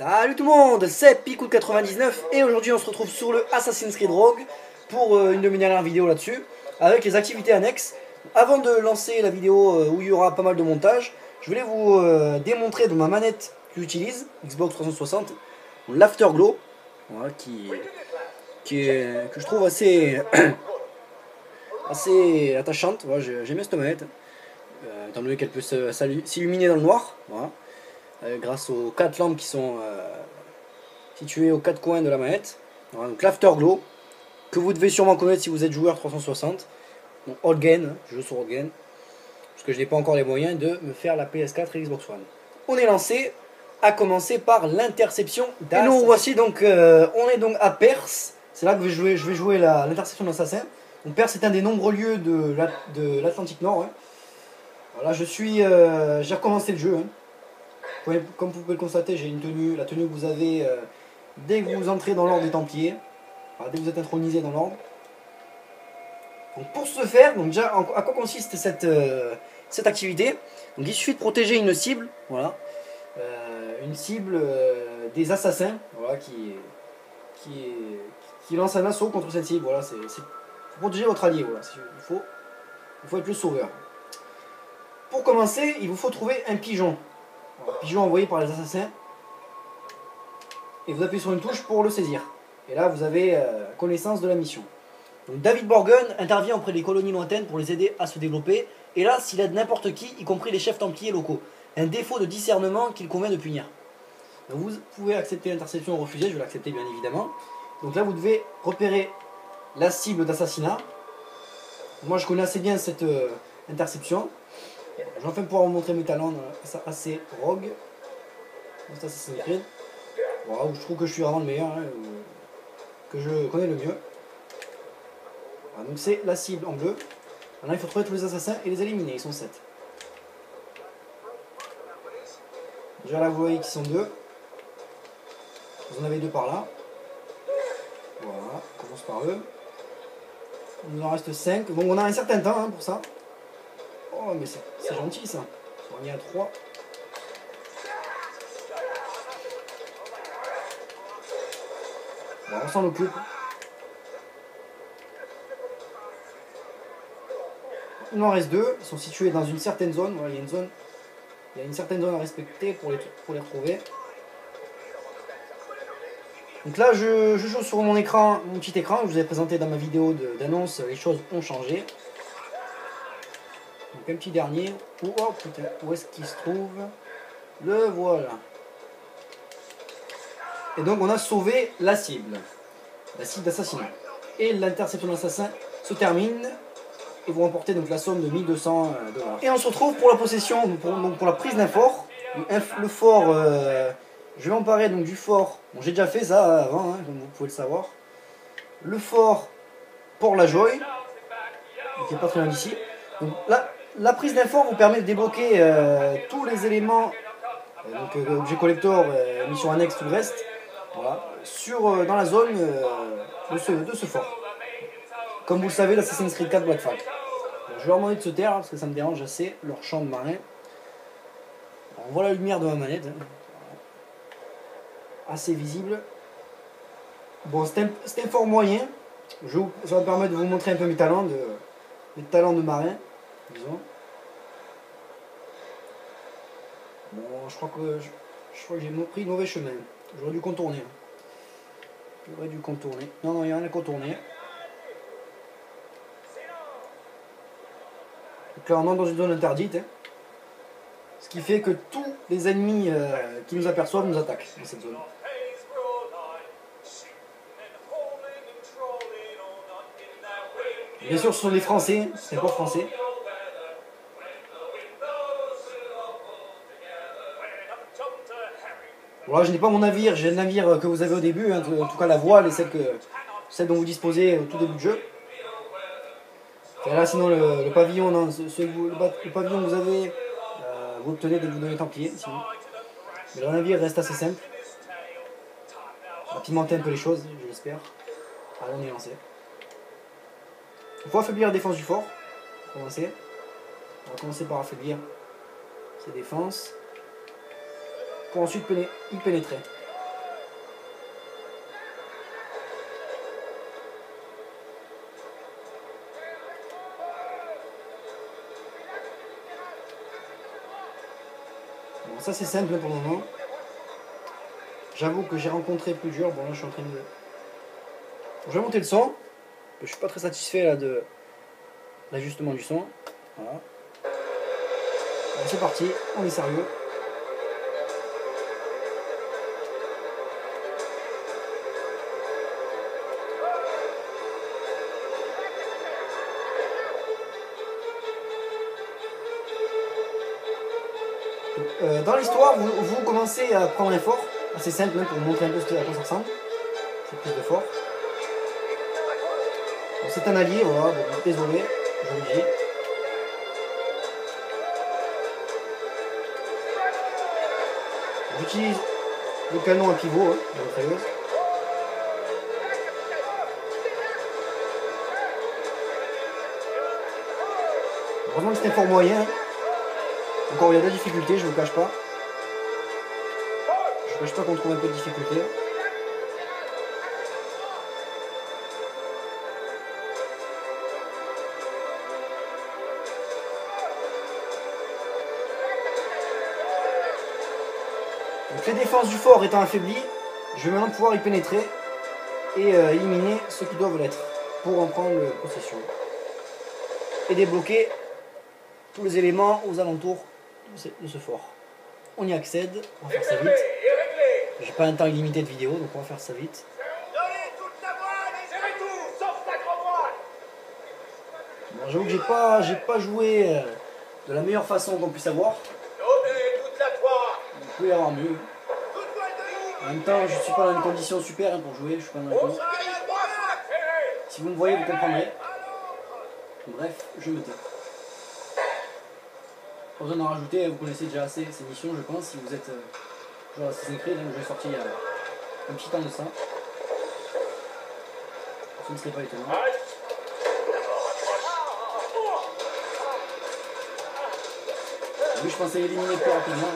Salut tout le monde, c'est Picou99 et aujourd'hui on se retrouve sur le Assassin's Creed Rogue pour une de mes dernières vidéos là-dessus avec les activités annexes. Avant de lancer la vidéo où il y aura pas mal de montage, je voulais vous démontrer de ma manette que j'utilise, Xbox 360, l'Afterglow, voilà, que je trouve assez, assez attachante. Voilà, j'aime bien cette manette, étant donné qu'elle peut s'illuminer dans le noir. Voilà. Grâce aux 4 lampes qui sont situées aux 4 coins de la manette. Voilà, donc l'Afterglow, que vous devez sûrement connaître si vous êtes joueur 360. Donc Allgain, je joue sur Allgain, parce que je n'ai pas encore les moyens de me faire la PS4 et Xbox One. On est lancé, à commencer par l'interception d'Assassin. Et nous voici donc, on est donc à Perse. C'est là que je vais jouer l'interception d'Assassin. Donc Perse est un des nombreux lieux de l'Atlantique Nord. Hein. Voilà, j'ai recommencé le jeu. Hein. Comme vous pouvez le constater, j'ai une tenue, la tenue que vous avez dès que vous entrez dans l'ordre des Templiers, enfin, dès que vous êtes intronisé dans l'ordre. Donc pour ce faire, donc déjà, à quoi consiste cette activité? Donc il suffit de protéger une cible, voilà, une cible des assassins, voilà, qui lance un assaut contre cette cible. Voilà, c'est pour protéger votre allié. Voilà, il faut être le sauveur. Pour commencer, il vous faut trouver un pigeon. Un pigeon envoyé par les assassins, et vous appuyez sur une touche pour le saisir, et là vous avez connaissance de la mission. Donc David Morgan intervient auprès des colonies lointaines pour les aider à se développer, et là s'il aide n'importe qui, y compris les chefs templiers locaux, un défaut de discernement qu'il convient de punir. Donc vous pouvez accepter l'interception ou refuser, je vais l'accepter bien évidemment. Donc là vous devez repérer la cible d'assassinat. Moi je connais assez bien cette interception. Je vais enfin pouvoir vous montrer mes talents assez rogue. Ça c'est Creed. Voilà, où je trouve que je suis vraiment le meilleur, hein, que je connais le mieux. Voilà, donc c'est la cible en bleu. Maintenant il faut trouver tous les assassins et les éliminer, ils sont 7. Déjà là vous voyez qu'ils sont 2. Vous en avez 2 par là. Voilà, on commence par eux. Il nous en reste 5. Bon, on a un certain temps hein, pour ça. Oh mais c'est gentil ça. On y a 3. Bon, on s'en occupe. Il en reste 2. Ils sont situés dans une certaine zone. Voilà, il y a une certaine zone à respecter pour les retrouver. Donc là je joue sur mon écran, mon petit écran. Je vous ai présenté dans ma vidéo d'annonce. Les choses ont changé. Donc un petit dernier. Oh putain, où est-ce qu'il se trouve? Le voilà. Et donc on a sauvé la cible d'assassinat. Et l'interception d'assassin se termine. Et vous remportez donc la somme de 1200 $. Et on se retrouve pour la possession, pour la prise d'un fort. Le fort, je vais m'emparer donc du fort. Bon, j'ai déjà fait ça avant, hein, comme vous pouvez le savoir. Le fort Port-la-Joie, qui est pas très loin d'ici. Donc la prise d'un fort vous permet de débloquer tous les éléments, donc objet collector, mission annexe, tout le reste, voilà, dans la zone de ce fort. Comme vous le savez, l'Assassin's Creed 4 Black Flag. Bon, je vais leur demander de se taire parce que ça me dérange assez, leur chant de marin. Alors, on voit la lumière de ma manette, hein. Assez visible. Bon, c'est un fort moyen. Ça va me permettre de vous montrer un peu mes talents de marin, disons. Bon, je crois que j'ai pris le mauvais chemin. J'aurais dû contourner. Non, il y en a à contourner. Donc là, on entre dans une zone interdite. Hein. Ce qui fait que tous les ennemis qui nous aperçoivent nous attaquent dans cette zone. Bien sûr, ce sont des Français, c'est pas français. Voilà, je n'ai pas mon navire, j'ai le navire que vous avez au début, hein, en tout cas la voile et celle dont vous disposez au tout début du jeu. Et là, sinon, le pavillon, non, le pavillon que vous avez, vous l'obtenez dès que vous donnez Templier. Sinon. Mais le navire reste assez simple. On va pimenter un peu les choses, je l'espère. Allez, on est lancé. Il faut affaiblir la défense du fort. On va commencer par affaiblir ses défenses. Pour ensuite y pénétrer. ça c'est simple pour le moment. J'avoue que j'ai rencontré plus dur. Bon là je suis en train de... Je vais monter le son. Je suis pas très satisfait là de l'ajustement du son. Voilà. C'est parti, on est sérieux. Dans l'histoire, vous commencez à prendre un fort, assez simple hein, pour vous montrer un peu à quoi ça ressemble. C'est plus de fort. Bon, c'est un allié, voilà, bon, désolé, je le dis. J'utilise le canon à pivot, hein, de mitrailleuse. Heureusement que c'est un fort moyen. Encore il y a de la difficulté, je ne vous cache pas. Je ne cache pas qu'on trouve un peu de difficulté. Donc les défenses du fort étant affaiblies, je vais maintenant pouvoir y pénétrer et éliminer ceux qui doivent l'être pour en prendre possession. Et débloquer tous les éléments aux alentours de ce fort. On y accède, on va faire ça vite. J'ai pas un temps illimité de vidéo, donc on va faire ça vite. Bon, j'avoue que j'ai pas joué de la meilleure façon qu'on puisse avoir. Il peut y avoir mieux. En même temps, je suis pas dans une condition super hein, pour jouer, je suis pas dans les... Si vous me voyez, vous comprendrez. Bref, je me tais. Pas besoin d'en rajouter, vous connaissez déjà assez ces missions, je pense, si vous êtes joueur Assassin's Creed, je vais sortir il y a un petit temps de ça. Ce ne serait pas étonnant. Oui, je pensais éliminer plus rapidement.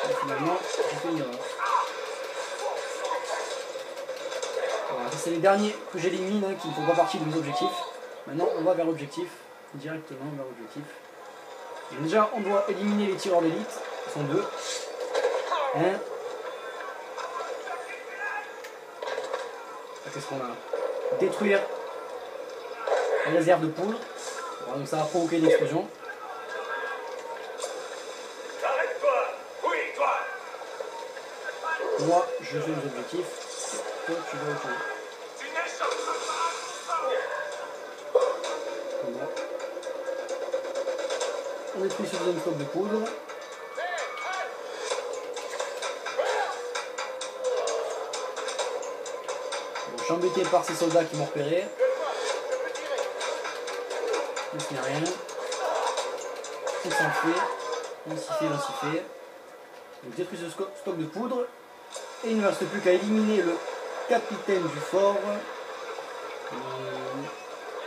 Et finalement, j'ai fait une erreur. Voilà, c'est les derniers que j'élimine hein, qui ne font pas partie de mes objectifs. Maintenant, on va vers l'objectif, directement vers l'objectif. Déjà, on doit éliminer les tireurs d'élite, ils sont deux. Qu'est-ce qu'on a? Détruire la réserve de poudre. Voilà, donc ça va provoquer une explosion. Moi, je fais les objectifs. Toi, tu vas au fond. Voilà. On détruit ce deuxième stock de poudre. Bon, je suis embêté par ces soldats qui m'ont repéré. Mais ce n'est rien. On s'en fait. On s'y fait, on s'y fait. Donc détruit ce stock de poudre. Et il ne reste plus qu'à éliminer le capitaine du fort.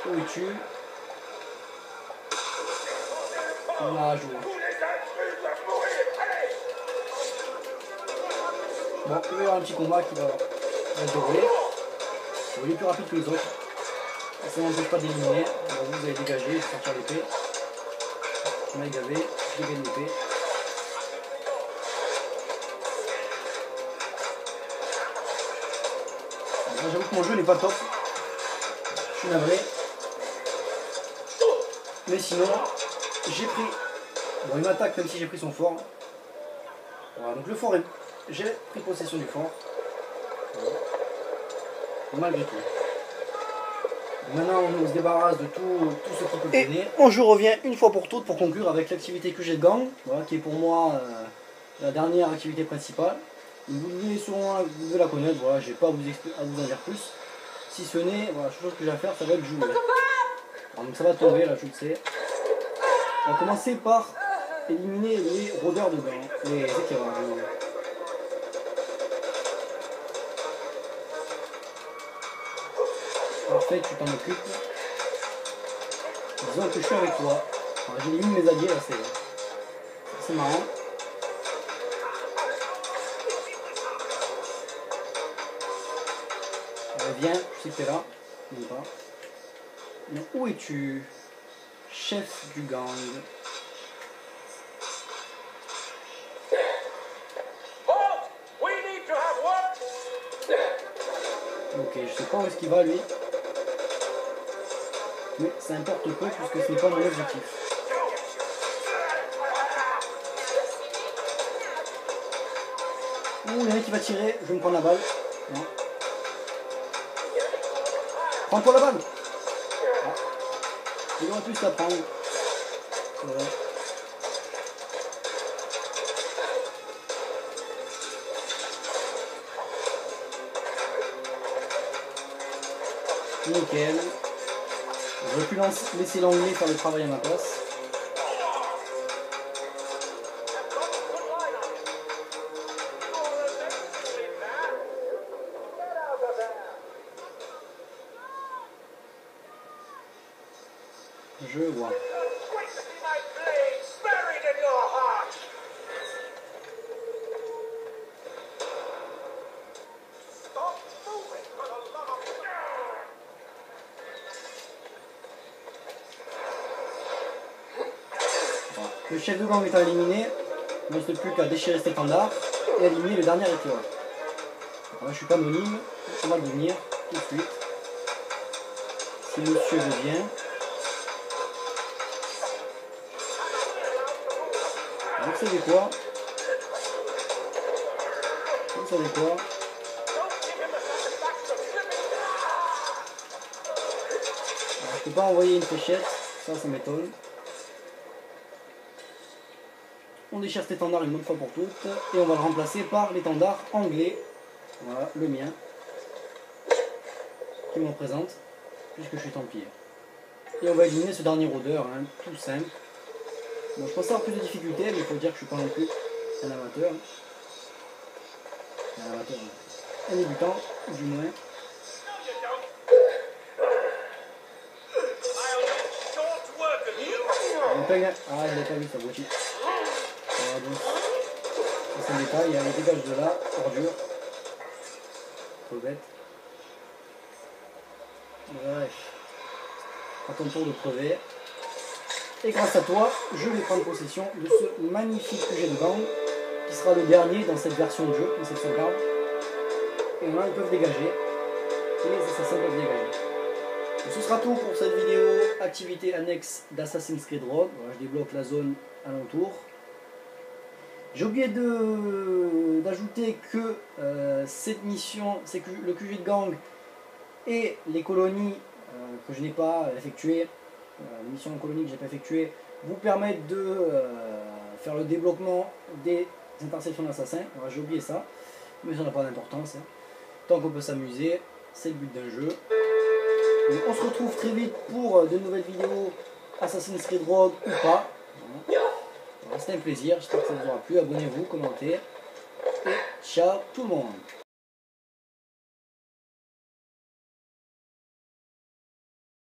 Où es-tu? Là, je vois. Bon, il va y avoir un petit combat qui va se dérouler. Il est plus rapide que les autres. Ça ne m'empêche pas d'éliminer. Vous allez dégager, je vais sortir l'épée. Je m'ai gavé, je dégaine l'épée. J'avoue que mon jeu n'est pas top. Je suis navré. Mais sinon, j'ai pris... Bon, il m'attaque même si j'ai pris son fort. Voilà, donc le fort est... J'ai pris possession du fort. Voilà. Malgré tout. Maintenant, on se débarrasse de tout ce qui peut gêner. Et je reviens une fois pour toutes pour conclure avec l'activité que j'ai de gang. Voilà, qui est pour moi la dernière activité principale. Vous devez la connaître, voilà, je n'ai pas à vous en dire plus. Si ce n'est, voilà, la chose que j'ai à faire, ça va être jouer. Alors, donc ça va tomber, là, je le sais. On va commencer par éliminer les rôdeurs de gang, les éclaireurs. Parfait, tu t'en occupes. Disons que je suis avec toi. J'élimine mes alliés, là, c'est marrant. Viens, je sais que t'es là, ou pas. Mais où es-tu, chef du gang? Ok, je sais pas où est-ce qu'il va lui. Mais ça importe peu puisque ce n'est pas mon objectif. Ouh, il y en a qui va tirer, je vais me prendre la balle. Non. Prends-toi la balle. Ah. Il aurait pu se la prendre. Voilà. Nickel. J'aurais pu laisser l'anglais faire le travail à ma place. Je vois. Le chef de gang étant éliminé, il ne reste plus qu'à déchirer cet étendard et éliminer le dernier éclair. Là, je suis pas anonyme, on va le devenir tout de suite. Si monsieur veut bien. Vous savez quoi? Vous savez quoi? Alors, je peux pas envoyer une fléchette, ça m'étonne. On déchire cet étendard une bonne fois pour toutes et on va le remplacer par l'étendard anglais. Voilà, le mien. Qui me représente, puisque je suis templier. Et on va éliminer ce dernier rôdeur, hein, tout simple. Bon, je pense avoir plus de difficultés, mais il faut dire que je suis pas non plus un amateur. Un amateur, un débutant, du moins. Ah, il n'a pas vu sa voiture. Voilà, donc, c'est un détail, il y a les dégages de là, ordure. Trop bête. Bref. À ton tour de crever. Et grâce à toi, je vais prendre possession de ce magnifique QG de gang, qui sera le dernier dans cette version de jeu, dans cette sauvegarde. Et là, ils peuvent dégager. Et les assassins peuvent dégager. Donc, ce sera tout pour cette vidéo activité annexe d'Assassin's Creed Rogue. Voilà, je débloque la zone alentour. J'ai oublié d'ajouter que cette mission, c'est que le QG de gang et les colonies que je n'ai pas effectuées, les missions en colonie que je n'ai pas effectuées, vous permettent de faire le débloquement des interceptions d'assassins. J'ai oublié ça, mais ça n'a pas d'importance. Hein. Tant qu'on peut s'amuser, c'est le but d'un jeu. Donc, on se retrouve très vite pour de nouvelles vidéos Assassin's Creed Rogue ou pas. Voilà, c'était un plaisir, j'espère que ça vous aura plu. Abonnez-vous, commentez. Et ciao tout le monde.